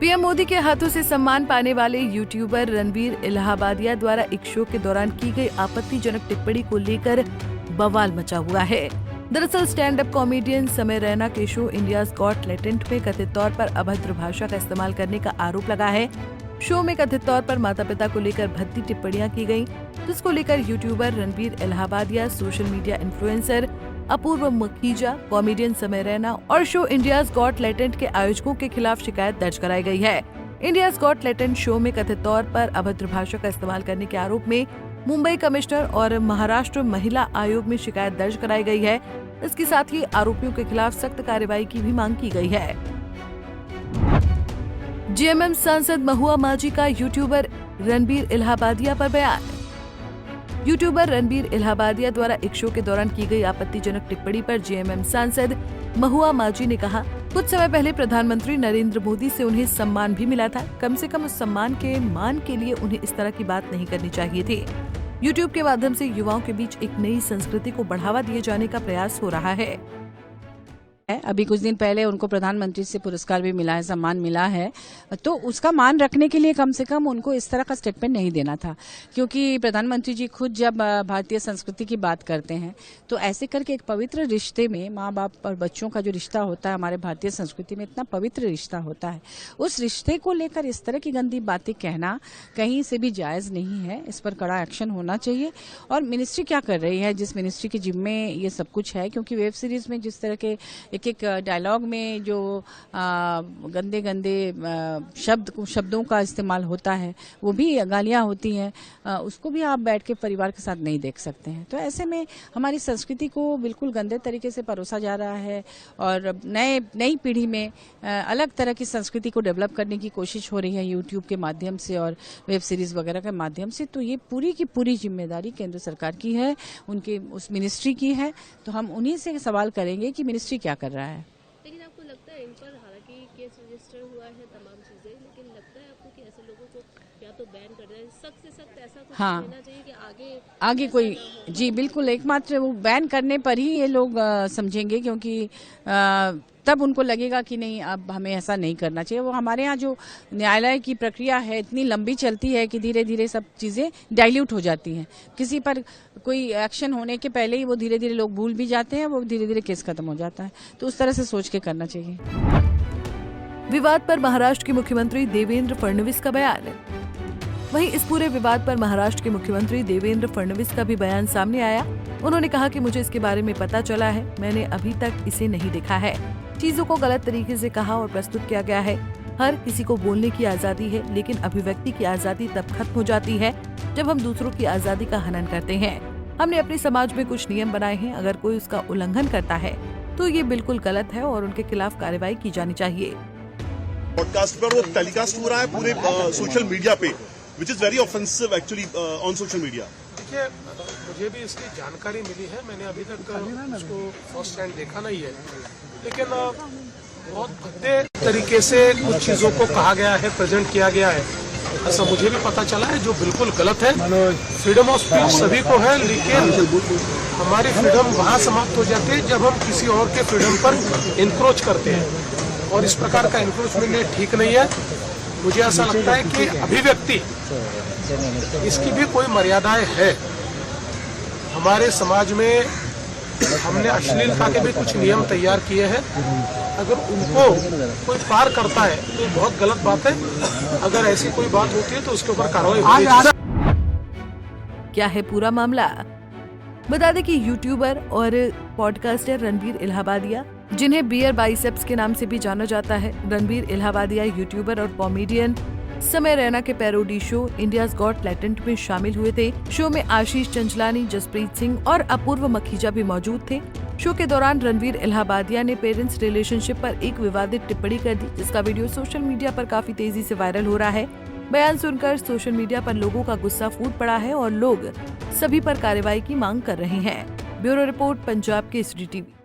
PM Modi के हाथों से सम्मान पाने वाले यूट्यूबर रणबीर इलाहाबादिया द्वारा एक शो के दौरान की गई आपत्तिजनक टिप्पणी को लेकर बवाल मचा हुआ है। दरअसल stand up comedian Samay Raina के शो इंडियाज गॉट टैलेंट में कथित तौर पर अभद्र भाषा का इस्तेमाल करने का आरोप लगा है। शो में कथित तौर पर माता पिता को लेकर भद्दी टिप्पणियां की गयी, जिसको लेकर YouTuber Ranveer Allahbadia, social media influencer Apoorva Makhija, comedian Samay Raina और शो इंडियाज गॉट टैलेंट के आयोजकों के खिलाफ शिकायत दर्ज कराई गई है। इंडियाज गॉट टैलेंट शो में कथित तौर पर अभद्र भाषा का इस्तेमाल करने के आरोप में मुंबई कमिश्नर और महाराष्ट्र महिला आयोग में शिकायत दर्ज कराई गई है। इसके साथ ही आरोपियों के खिलाफ सख्त कार्रवाई की भी मांग की गई है। जेएमएम सांसद महुआ माझी का यूट्यूबर रणबीर इलाहाबादिया पर बयान। यूट्यूबर रणबीर इलाहाबादिया द्वारा एक शो के दौरान की गई आपत्तिजनक टिप्पणी पर जेएमएम सांसद महुआ माझी ने कहा, कुछ समय पहले प्रधानमंत्री नरेंद्र मोदी से उन्हें सम्मान भी मिला था। कम से कम उस सम्मान के मान के लिए उन्हें इस तरह की बात नहीं करनी चाहिए थी। यूट्यूब के माध्यम से युवाओं के बीच एक नई संस्कृति को बढ़ावा दिए जाने का प्रयास हो रहा है। अभी कुछ दिन पहले उनको प्रधानमंत्री से पुरस्कार भी मिला है, सम्मान मिला है, तो उसका मान रखने के लिए कम से कम उनको इस तरह का स्टेटमेंट नहीं देना था, क्योंकि प्रधानमंत्री जी खुद जब भारतीय संस्कृति की बात करते हैं तो ऐसे करके एक पवित्र रिश्ते में माँ बाप और बच्चों का जो रिश्ता होता है, हमारे भारतीय संस्कृति में इतना पवित्र रिश्ता होता है, उस रिश्ते को लेकर इस तरह की गंदी बातें कहना कहीं से भी जायज़ नहीं है। इस पर कड़ा एक्शन होना चाहिए। और मिनिस्ट्री क्या कर रही है, जिस मिनिस्ट्री के जिम्मे ये सब कुछ है, क्योंकि वेब सीरीज में जिस तरह के एक डायलॉग में जो गंदे शब्दों का इस्तेमाल होता है, वो भी गालियां होती हैं, उसको भी आप बैठ के परिवार के साथ नहीं देख सकते हैं। तो ऐसे में हमारी संस्कृति को बिल्कुल गंदे तरीके से परोसा जा रहा है और नई पीढ़ी में अलग तरह की संस्कृति को डेवलप करने की कोशिश हो रही है यूट्यूब के माध्यम से और वेब सीरीज वगैरह के माध्यम से। तो ये पूरी की पूरी जिम्मेदारी केंद्र सरकार की है, उनके उस मिनिस्ट्री की है। तो हम उन्हीं से सवाल करेंगे कि मिनिस्ट्री क्या कर रहा है। लेकिन आपको लगता है इन पर हालांकि केस रजिस्टर हुआ है, तमाम चीजें, लेकिन लगता है आपको कि ऐसे लोगों को या तो बैन कर देना, सख्त से सख्त ऐसा कुछ होना चाहिए कि आगे कोई जी बिल्कुल, एकमात्र वो बैन करने पर ही ये लोग समझेंगे, क्योंकि तब उनको लगेगा कि नहीं, अब हमें ऐसा नहीं करना चाहिए। वो हमारे यहाँ जो न्यायालय की प्रक्रिया है इतनी लंबी चलती है कि धीरे धीरे सब चीज़ें डाइल्यूट हो जाती हैं। किसी पर कोई एक्शन होने के पहले ही वो धीरे धीरे लोग भूल भी जाते हैं, वो धीरे धीरे केस खत्म हो जाता है। तो उस तरह से सोच के करना चाहिए। विवाद पर महाराष्ट्र के मुख्यमंत्री देवेंद्र फडणवीस का बयान। वहीं इस पूरे विवाद पर महाराष्ट्र के मुख्यमंत्री देवेंद्र फडणवीस का भी बयान सामने आया। उन्होंने कहा कि मुझे इसके बारे में पता चला है, मैंने अभी तक इसे नहीं देखा है। चीजों को गलत तरीके से कहा और प्रस्तुत किया गया है। हर किसी को बोलने की आजादी है, लेकिन अभिव्यक्ति की आजादी तब खत्म हो जाती है जब हम दूसरों की आजादी का हनन करते हैं। हमने अपने समाज में कुछ नियम बनाए हैं, अगर कोई उसका उल्लंघन करता है तो ये बिल्कुल गलत है और उनके खिलाफ कार्रवाई की जानी चाहिए। पॉडकास्ट पर वो टेलीकास्ट हो रहा है पूरे सोशल मीडिया पे, which is very offensive actually on social media. देखिए, मुझे भी इसकी जानकारी मिली है, मैंने अभी तक उसको फर्स्ट हैंड देखा नहीं है, लेकिन बहुत भद्दे तरीके से कुछ चीज़ों को कहा गया है, प्रेजेंट किया गया है, ऐसा मुझे भी पता चला है, जो बिल्कुल गलत है। फ्रीडम ऑफ स्पीच सभी को है, लेकिन हमारी फ्रीडम वहाँ समाप्त हो जाती है जब हम किसी और के फ्रीडम पर इंक्रोच करते हैं, और इस प्रकार का इंक्रोचमेंट ठीक नहीं है। मुझे ऐसा लगता है कि अभिव्यक्ति इसकी भी कोई मर्यादाएं है। हमारे समाज में हमने अश्लीलता के भी कुछ नियम तैयार किए हैं, अगर उनको कोई पार करता है तो बहुत गलत बात है। अगर ऐसी कोई बात होती है तो उसके ऊपर कार्रवाई होनी चाहिए। क्या है पूरा मामला? बता दें कि यूट्यूबर और पॉडकास्टर रणबीर इलाहाबादिया, जिन्हें बियर बाइसेप्स के नाम से भी जाना जाता है, रणबीर इलाहाबादिया यूट्यूबर और कॉमेडियन समय रैना के parody show India's got talent में शामिल हुए थे। शो में आशीष चंचलानी, जसप्रीत सिंह और अपूर्व मखीजा भी मौजूद थे। शो के दौरान रणबीर इलाहाबादिया ने पेरेंट्स रिलेशनशिप पर एक विवादित टिप्पणी कर दी, जिसका वीडियो सोशल मीडिया पर काफी तेजी से वायरल हो रहा है। बयान सुनकर सोशल मीडिया पर लोगों का गुस्सा फूट पड़ा है और लोग सभी पर कार्रवाई की मांग कर रहे हैं। Bureau report, Punjab Kesari TV.